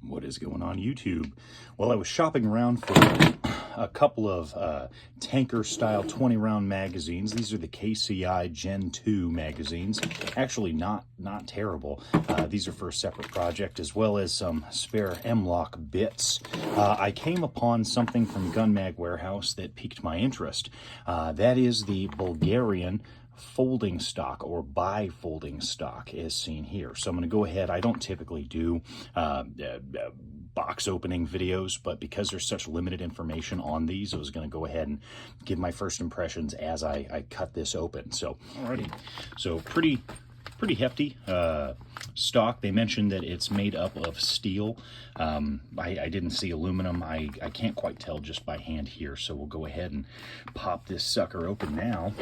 What is going on YouTube? Well, I was shopping around for a couple of tanker style 20 round magazines. These are the KCI Gen 2 magazines. Actually not terrible. These are for a separate project, as well as some spare M-Lock bits. I came upon something from Gun Mag Warehouse that piqued my interest. That is the Bulgarian folding stock, or bifolding stock, as seen here. So I'm going to go ahead. I don't typically do box opening videos, but because there's such limited information on these, I was going to go ahead and give my first impressions as I cut this open. So alrighty, so pretty hefty stock. They mentioned that it's made up of steel. I didn't see aluminum. I can't quite tell just by hand here, so we'll go ahead and pop this sucker open now.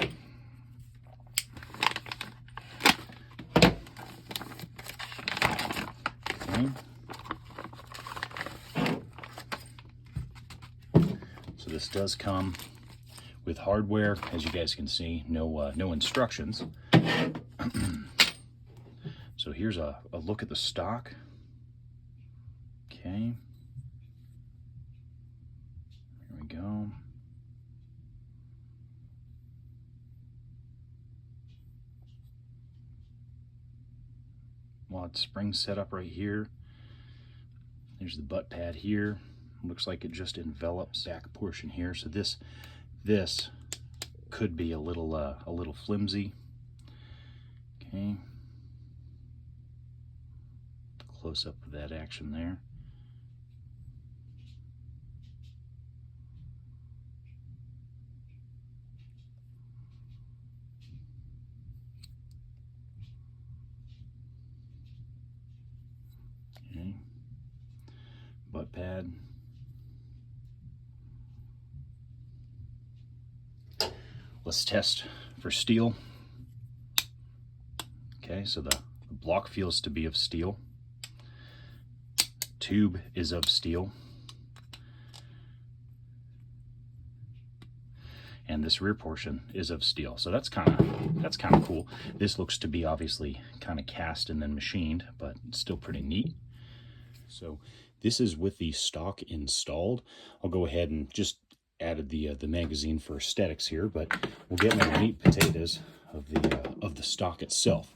So this does come with hardware, as you guys can see. No instructions. So here's a look at the stock. Okay, here we go. Mod spring setup right here. There's the butt pad here. Looks like it just envelops back portion here. So this could be a little flimsy. Okay. Close up of that action there. Okay. Butt pad. Let's test for steel. Okay, so the block feels to be of steel. Tube is of steel. And this rear portion is of steel. So that's kind of cool. This looks to be obviously kind of cast and then machined, but it's still pretty neat. So this is with the stock installed. I'll go ahead and just added the magazine for aesthetics here, but we'll get into the meat potatoes of the stock itself.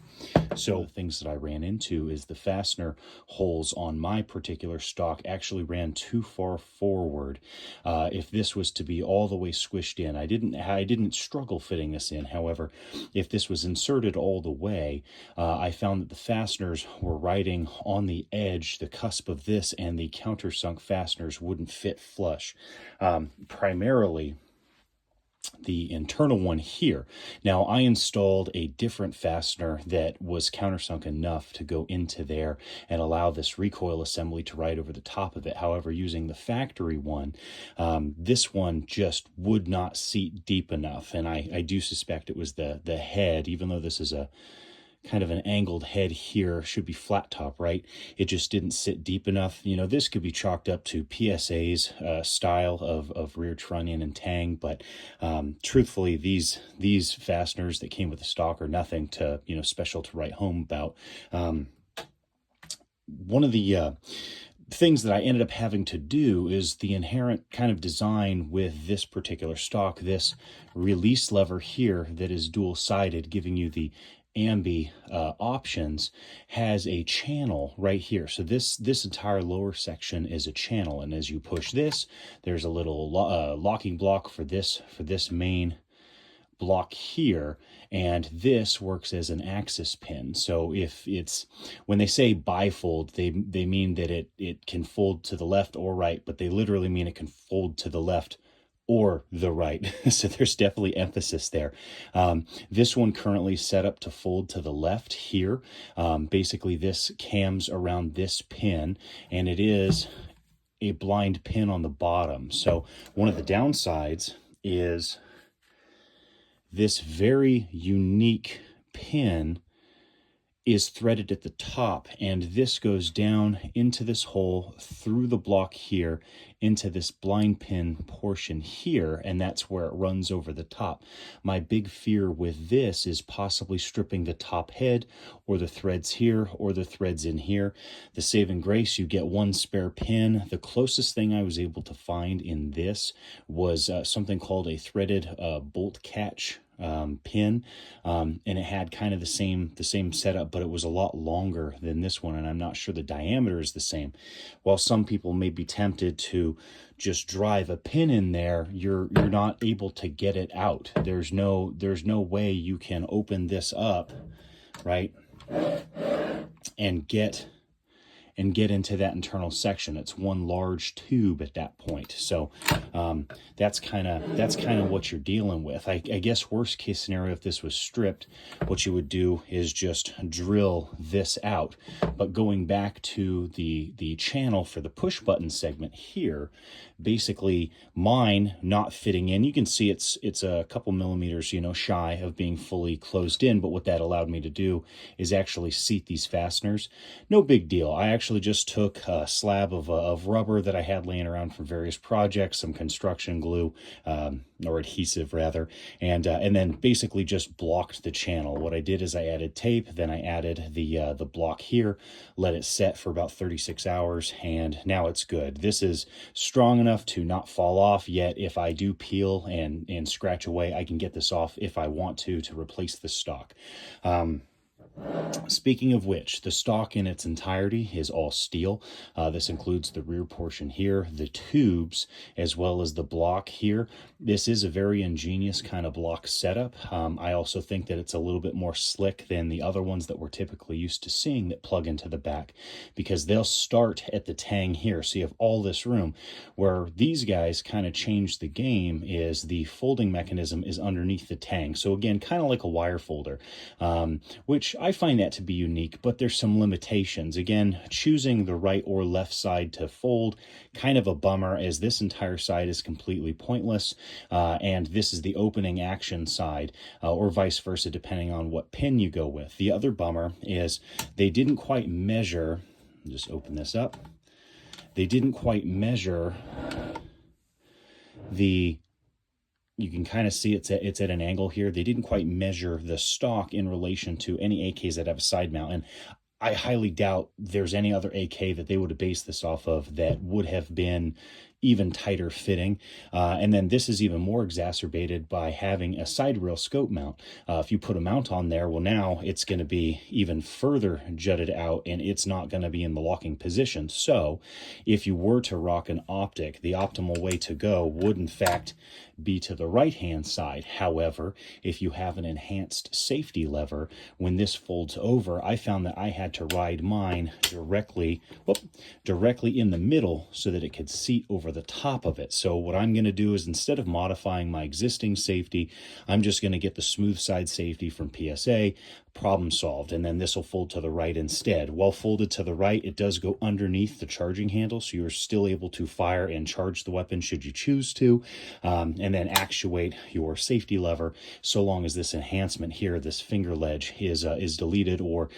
So the things that I ran into is the fastener holes on my particular stock actually ran too far forward. If this was to be all the way squished in, I didn't struggle fitting this in. However, if this was inserted all the way, I found that the fasteners were riding on the edge, the cusp of this, and the countersunk fasteners wouldn't fit flush. Primarily the internal one here. Now, I installed a different fastener that was countersunk enough to go into there and allow this recoil assembly to ride over the top of it. However, using the factory one, this one just would not seat deep enough, and I do suspect it was the head. Even though this is a kind of an angled head here, should be flat top, right? It just didn't sit deep enough. You know, this could be chalked up to PSA's style of rear trunnion and tang, but truthfully, these fasteners that came with the stock are nothing to, you know, special to write home about. One of the things that I ended up having to do is the inherent kind of design with this particular stock, this release lever here that is dual-sided, giving you the ambi options, has a channel right here. So this entire lower section is a channel, and as you push this, there's a little locking block for this main block here, and this works as an axis pin. So if it's, when they say bifold, they mean that it can fold to the left or right, but they literally mean it can fold to the left or the right. So there's definitely emphasis there. This one currently set up to fold to the left here. Basically this cams around this pin, and it is a blind pin on the bottom. So one of the downsides is this very unique pin is threaded at the top, and this goes down into this hole through the block here into this blind pin portion here, and that's where it runs over the top. My big fear with this is possibly stripping the top head or the threads here or the threads in here. The saving grace, you get one spare pin. The closest thing I was able to find in this was something called a threaded bolt catch pin, and it had kind of the same setup, but it was a lot longer than this one, and I'm not sure the diameter is the same. While some people may be tempted to just drive a pin in there, you're not able to get it out. There's no way you can open this up, right, and get into that internal section. It's one large tube at that point. So that's kind of what you're dealing with. I guess worst case scenario, if this was stripped, what you would do is just drill this out. But going back to the channel for the push button segment here, basically mine not fitting in. You can see it's a couple millimeters, shy of being fully closed in. But what that allowed me to do is actually seat these fasteners. No big deal. I actually just took a slab of rubber that I had laying around from various projects, some construction glue, or adhesive rather, and then basically just blocked the channel. What I did is I added tape, then I added the block here, let it set for about 36 hours, and now it's good. This is strong enough to not fall off, yet if I do peel and scratch away, I can get this off if I want to replace the stock. Speaking of which, the stock in its entirety is all steel. This includes the rear portion here, the tubes, as well as the block here. This is a very ingenious kind of block setup. I also think that it's a little bit more slick than the other ones that we're typically used to seeing that plug into the back, because they'll start at the tang here. So you have all this room. Where these guys kind of change the game is the folding mechanism is underneath the tang. So again, kind of like a wire folder, which I find that to be unique, but there's some limitations. Again, choosing the right or left side to fold, kind of a bummer, as this entire side is completely pointless, and this is the opening action side, or vice versa, depending on what pin you go with. The other bummer is they didn't quite measure, just open this up, they didn't quite measure you can kind of see it's at an angle here. They didn't quite measure the stock in relation to any AKs that have a side mount. And I highly doubt there's any other AK that they would have based this off of that would have been even tighter fitting. And then this is even more exacerbated by having a side rail scope mount. If you put a mount on there, well, now it's going to be even further jutted out, and it's not going to be in the locking position. So if you were to rock an optic, the optimal way to go would in fact be to the right hand side. However, if you have an enhanced safety lever, when this folds over, I found that I had to ride mine directly in the middle so that it could seat over the top of it. So what I'm going to do is, instead of modifying my existing safety, I'm just going to get the smooth side safety from PSA. Problem solved. And then this will fold to the right instead. While folded to the right, it does go underneath the charging handle, so you're still able to fire and charge the weapon should you choose to, and then actuate your safety lever, so long as this enhancement here, this finger ledge, is deleted, or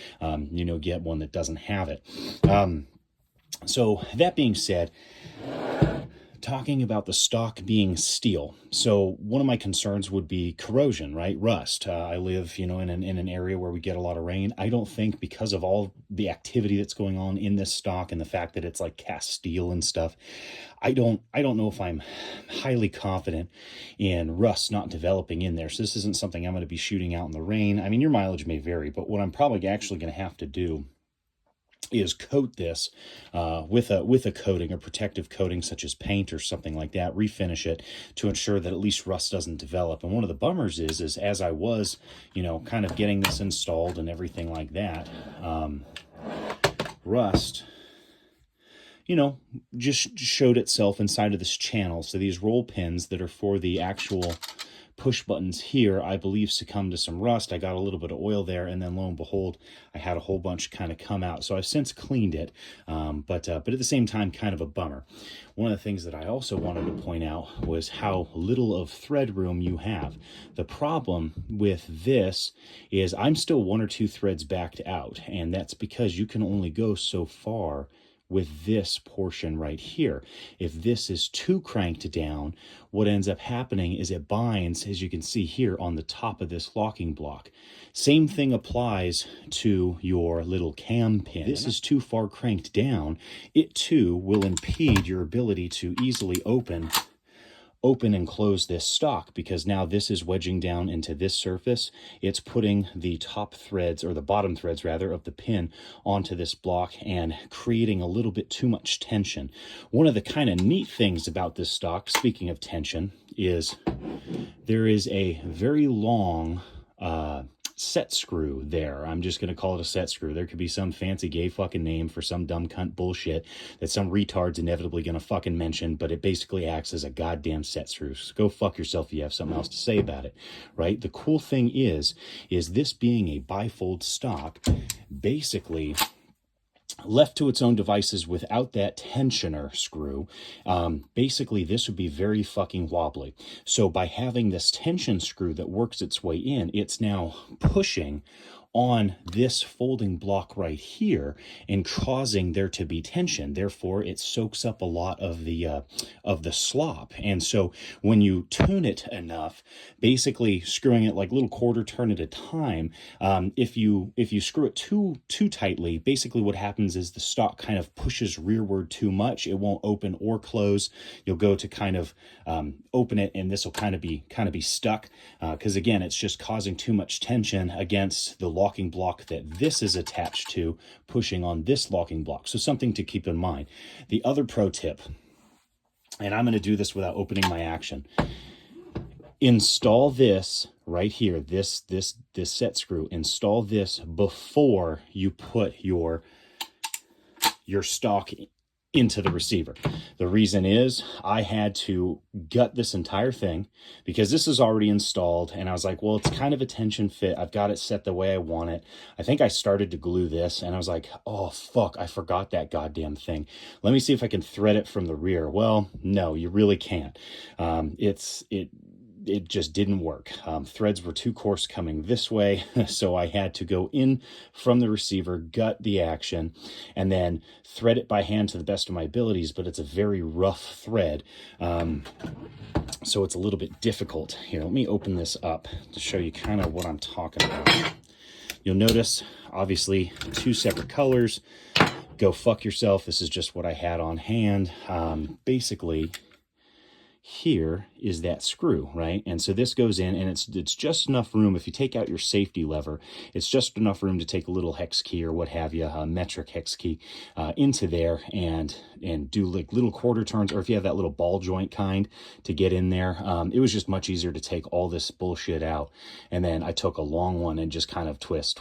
get one that doesn't have it. So that being said, talking about the stock being steel. So one of my concerns would be corrosion, right? Rust. I live, in an area where we get a lot of rain. I don't think, because of all the activity that's going on in this stock and the fact that it's like cast steel and stuff, I don't know if I'm highly confident in rust not developing in there. So this isn't something I'm going to be shooting out in the rain. I mean, your mileage may vary, but what I'm probably actually going to have to do is coat this with a coating, a protective coating such as paint or something like that, refinish it to ensure that at least rust doesn't develop. And one of the bummers is as I was, kind of getting this installed and everything like that, rust, just showed itself inside of this channel. So these roll pins that are for the actual push buttons here, I believe, succumbed to some rust. I got a little bit of oil there, and then lo and behold, I had a whole bunch kind of come out. So I've since cleaned it, but at the same time, kind of a bummer. One of the things that I also wanted to point out was how little of thread room you have. The problem with this is I'm still 1 or 2 threads backed out, and that's because you can only go so far with this portion right here. If this is too cranked down, what ends up happening is it binds, as you can see here, on the top of this locking block. Same thing applies to your little cam pin. This is too far cranked down, it too will impede your ability to easily open and close this stock, because now this is wedging down into this surface. It's putting the top threads, or the bottom threads rather, of the pin onto this block and creating a little bit too much tension. One of the kind of neat things about this stock, speaking of tension, is there is a very long set screw there. I'm just going to call it a set screw. There could be some fancy gay fucking name for some dumb cunt bullshit that some retard's inevitably going to fucking mention, but it basically acts as a goddamn set screw. So go fuck yourself if you have something else to say about it, right? The cool thing is this being a bifold stock, basically left to its own devices without that tensioner screw, basically this would be very fucking wobbly. So by having this tension screw that works its way in, it's now pushing on this folding block right here and causing there to be tension. Therefore, it soaks up a lot of the slop. And so when you tune it enough, basically screwing it like little quarter turn at a time, if you screw it too tightly, basically what happens is the stock kind of pushes rearward too much. It won't open or close. You'll go to kind of open it, and this will kind of be stuck because again, it's just causing too much tension against the locking block that this is attached to, pushing on this locking block. So something to keep in mind. The other pro tip, and I'm going to do this without opening my action, install this right here, this set screw, install this before you put your stock into the receiver. The reason is I had to gut this entire thing because this is already installed, and I was like, well, it's kind of a tension fit. I've got it set the way I want it. I think I started to glue this, and I was like, oh fuck, I forgot that goddamn thing. Let me see if I can thread it from the rear. Well, no, you really can't. It just didn't work. Threads were too coarse coming this way, so I had to go in from the receiver, gut the action, and then thread it by hand to the best of my abilities, but it's a very rough thread, so it's a little bit difficult. Here, let me open this up to show you kind of what I'm talking about. You'll notice, obviously, 2 separate colors. Go fuck yourself. This is just what I had on hand. Basically, here is that screw, right? And so this goes in, and it's just enough room. If you take out your safety lever, it's just enough room to take a little hex key or what have you, a metric hex key, into there and do like little quarter turns, or if you have that little ball joint kind to get in there. It was just much easier to take all this bullshit out. And then I took a long one and just kind of twist,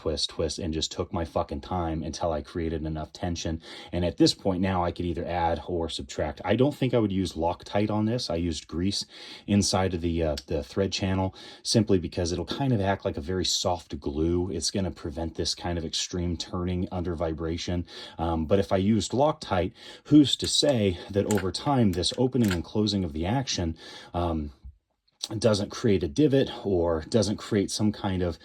and just took my fucking time until I created enough tension. And at this point now I could either add or subtract. I don't think I would use Loctite on this. I used grease inside of the thread channel, simply because it'll kind of act like a very soft glue. It's going to prevent this kind of extreme turning under vibration. But if I used Loctite, who's to say that over time this opening and closing of the action doesn't create a divot or doesn't create some kind of,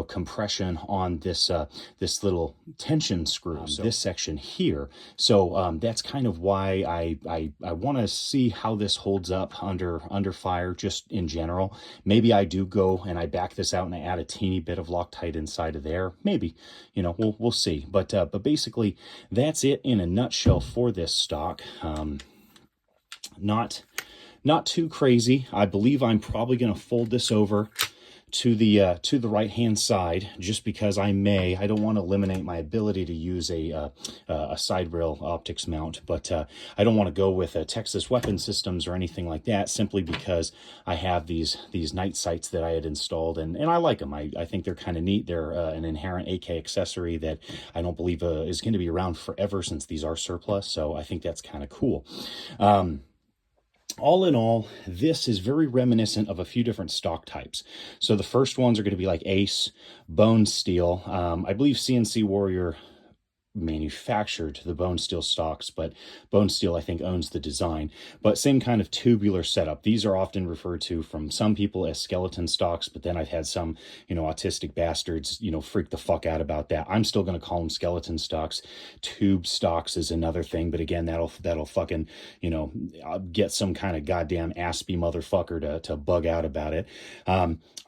compression on this this little tension screw, this section here. So that's kind of why I want to see how this holds up under fire, just in general. Maybe I do go and I back this out and I add a teeny bit of Loctite inside of there. Maybe, we'll see. But basically that's it in a nutshell for this stock. Not too crazy. I believe I'm probably going to fold this over to the right hand side, just because I don't want to eliminate my ability to use a side rail optics mount, but I don't want to go with Texas Weapon Systems or anything like that, simply because I have these night sights that I had installed, and I like them. I think they're kind of neat. They're an inherent AK accessory that I don't believe is going to be around forever, since these are surplus, so I think that's kind of cool. all in all, this is very reminiscent of a few different stock types. So the first ones are going to be like Ace, Bone Steel. I believe CNC Warrior manufactured the bone steel stocks, but bone steel I think owns the design. But same kind of tubular setup. These are often referred to from some people as skeleton stocks, but then I've had some, autistic bastards, freak the fuck out about that. I'm still going to call them skeleton stocks. Tube stocks is another thing, but again, that'll fucking, get some kind of goddamn aspy motherfucker to bug out about it.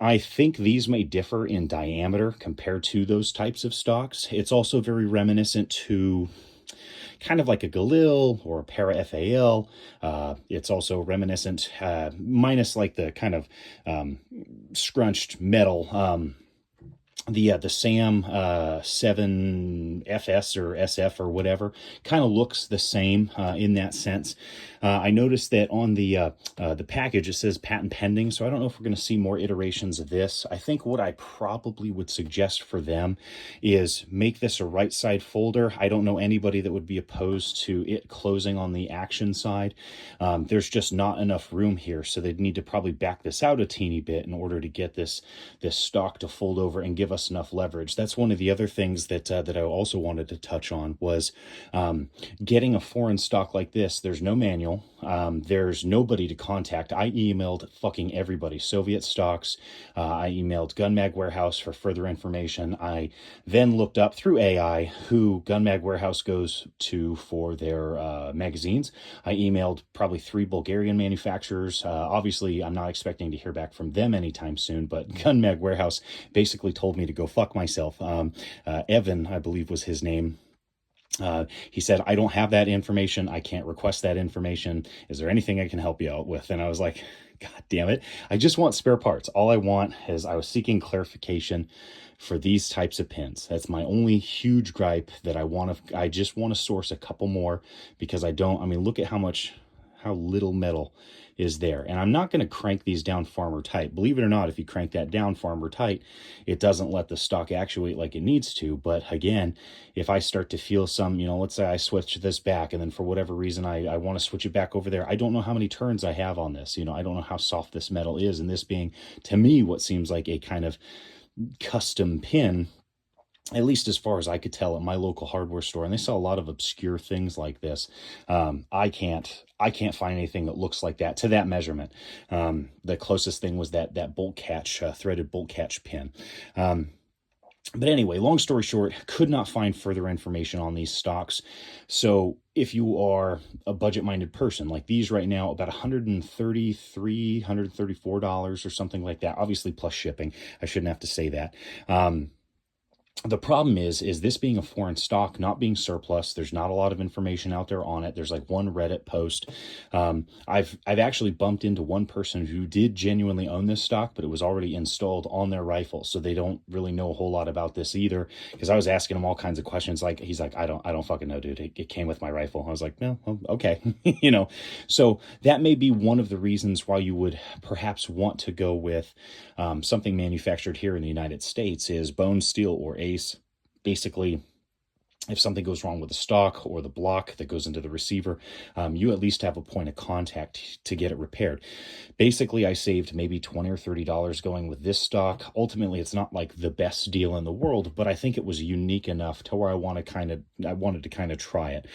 I think these may differ in diameter compared to those types of stocks. It's also very reminiscent to kind of like a Galil or a Para FAL. It's also reminiscent, minus like the kind of scrunched metal, the SAM 7 FS or SF or whatever kind of looks the same in that sense. I noticed that on the package it says patent pending, so I don't know if we're going to see more iterations of this. I think what I probably would suggest for them is make this a right side folder. I don't know anybody that would be opposed to it closing on the action side. There's just not enough room here, so they'd need to probably back this out a teeny bit in order to get this stock to fold over and give us enough leverage. That's one of the other things that I also wanted to touch on was getting a foreign stock like this. There's no manual. There's nobody to contact. I emailed fucking everybody. Soviet Stocks. I emailed Gun Mag Warehouse for further information. I then looked up through AI who Gun Mag Warehouse goes to for their magazines. I emailed probably 3 Bulgarian manufacturers. Obviously, I'm not expecting to hear back from them anytime soon, but Gun Mag Warehouse basically told me to go fuck myself. Evan, I believe was his name. He said, I don't have that information. I can't request that information. Is there anything I can help you out with? And I was like, God damn it. I just want spare parts. All I want is I was seeking clarification for these types of pins. That's my only huge gripe that I just want to source a couple more because look at how little metal is there. And I'm not going to crank these down farmer tight. Believe it or not, if you crank that down farmer tight, it doesn't let the stock actuate like it needs to. But again, if I start to feel some, let's say I switch this back and then for whatever reason I want to switch it back over there, I don't know how many turns I have on this. I don't know how soft this metal is. And this being, to me, what seems like a kind of custom pin, at least as far as I could tell at my local hardware store, and they sell a lot of obscure things like this. I can't find anything that looks like that to that measurement. The closest thing was that bolt catch, threaded bolt catch pin. But anyway, long story short, could not find further information on these stocks. So if you are a budget-minded person, like these right now, about $133, $134 or something like that, obviously plus shipping. I shouldn't have to say that. The problem is this being a foreign stock, not being surplus. There's not a lot of information out there on it. There's like one Reddit post. I've actually bumped into one person who did genuinely own this stock, but it was already installed on their rifle, so they don't really know a whole lot about this either. Because I was asking him all kinds of questions. Like he's like, I don't fucking know, dude. It came with my rifle. I was like, no, okay, So that may be one of the reasons why you would perhaps want to go with something manufactured here in the United States is bone steel or Ace. Basically, if something goes wrong with the stock or the block that goes into the receiver, you at least have a point of contact to get it repaired. Basically, I saved maybe $20 or $30 going with this stock. Ultimately, it's not like the best deal in the world, but I think it was unique enough to where I wanted to kind of try it.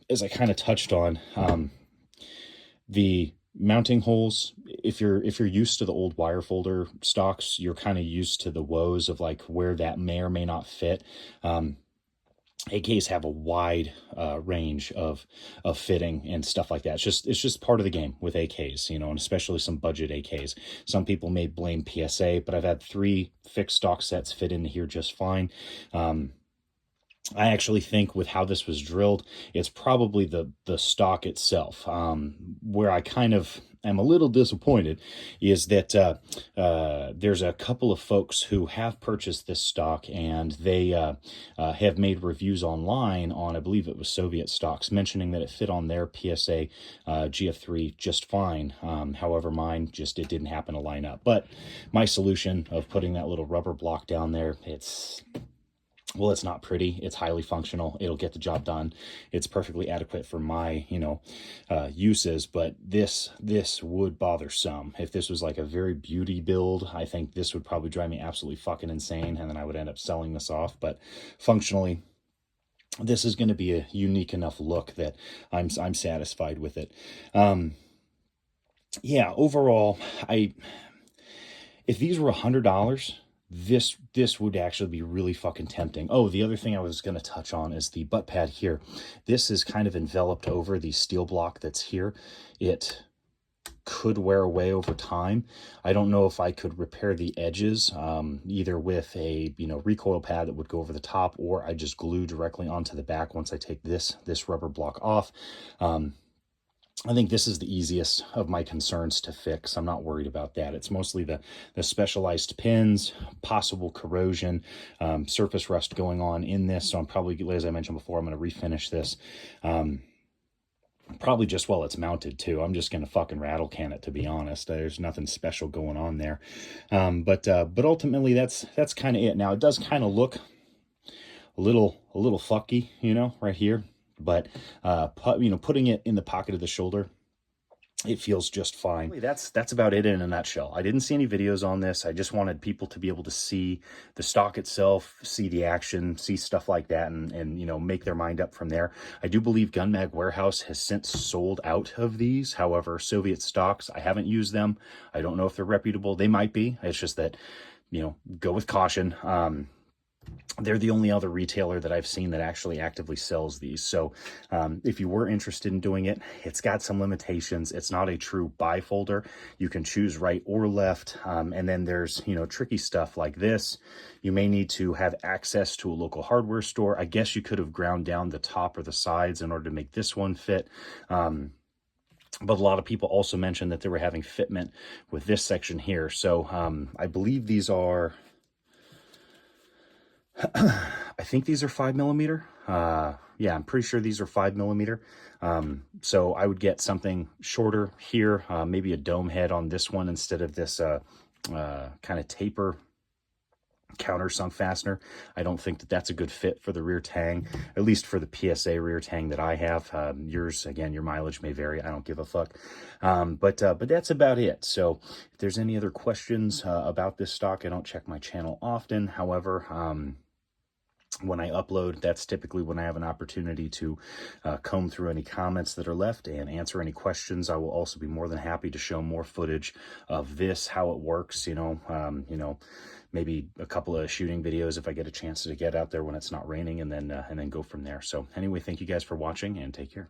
As I kind of touched on, the mounting holes, if you're used to the old wire folder stocks, you're kind of used to the woes of like where that may or may not fit. AKs have a wide range of fitting and stuff like that. It's just part of the game with AKs, and especially some budget AKs. Some people may blame PSA, but I've had 3 fixed stock sets fit in here just fine. I actually think with how this was drilled, it's probably the stock itself. Where I kind of am a little disappointed is that there's a couple of folks who have purchased this stock and they have made reviews online on, I believe it was Soviet stocks, mentioning that it fit on their PSA GF3 just fine. However, mine it didn't happen to line up. But my solution of putting that little rubber block down there, well, it's not pretty. It's highly functional. It'll get the job done. It's perfectly adequate for my, uses, but this would bother some. If this was like a very beauty build, I think this would probably drive me absolutely fucking insane, and then I would end up selling this off. But functionally, this is going to be a unique enough look that I'm satisfied with it. Yeah, overall, if these were $100, this would actually be really fucking tempting. Oh, the other thing I was going to touch on is the butt pad here. This is kind of enveloped over the steel block that's here. It could wear away over time. I don't know if I could repair the edges, either with a recoil pad that would go over the top, or I just glue directly onto the back once I take this rubber block off. I think this is the easiest of my concerns to fix. I'm not worried about that. It's mostly the specialized pins, possible corrosion, surface rust going on in this. So I'm probably, as I mentioned before, I'm going to refinish this. Probably just while it's mounted too. I'm just going to fucking rattle can it, to be honest. There's nothing special going on there. But ultimately that's kind of it. Now it does kind of look a little fucky, right here. But, putting it in the pocket of the shoulder, it feels just fine. That's about it in a nutshell. I didn't see any videos on this. I just wanted people to be able to see the stock itself, see the action, see stuff like that, and make their mind up from there. I do believe Gun Mag Warehouse has since sold out of these. However, Soviet stocks, I haven't used them. I don't know if they're reputable. They might be. It's just that, go with caution. They're the only other retailer that I've seen that actually actively sells these. So if you were interested in doing it, it's got some limitations. It's not a true bifolder. You can choose right or left. And then there's, tricky stuff like this. You may need to have access to a local hardware store. I guess you could have ground down the top or the sides in order to make this one fit. But a lot of people also mentioned that they were having fitment with this section here. So I believe these are... I think these are 5mm. Yeah, I'm pretty sure these are 5mm. So I would get something shorter here, maybe a dome head on this one instead of this kind of taper countersunk fastener. I don't think that that's a good fit for the rear tang, at least for the PSA rear tang that I have. Yours, again, your mileage may vary. I don't give a fuck. But that's about it. So if there's any other questions about this stock, I don't check my channel often. However, when I upload, that's typically when I have an opportunity to comb through any comments that are left and answer any questions. I will also be more than happy to show more footage of this, how it works, maybe a couple of shooting videos if I get a chance to get out there when it's not raining, and then go from there. So anyway, thank you guys for watching, and take care.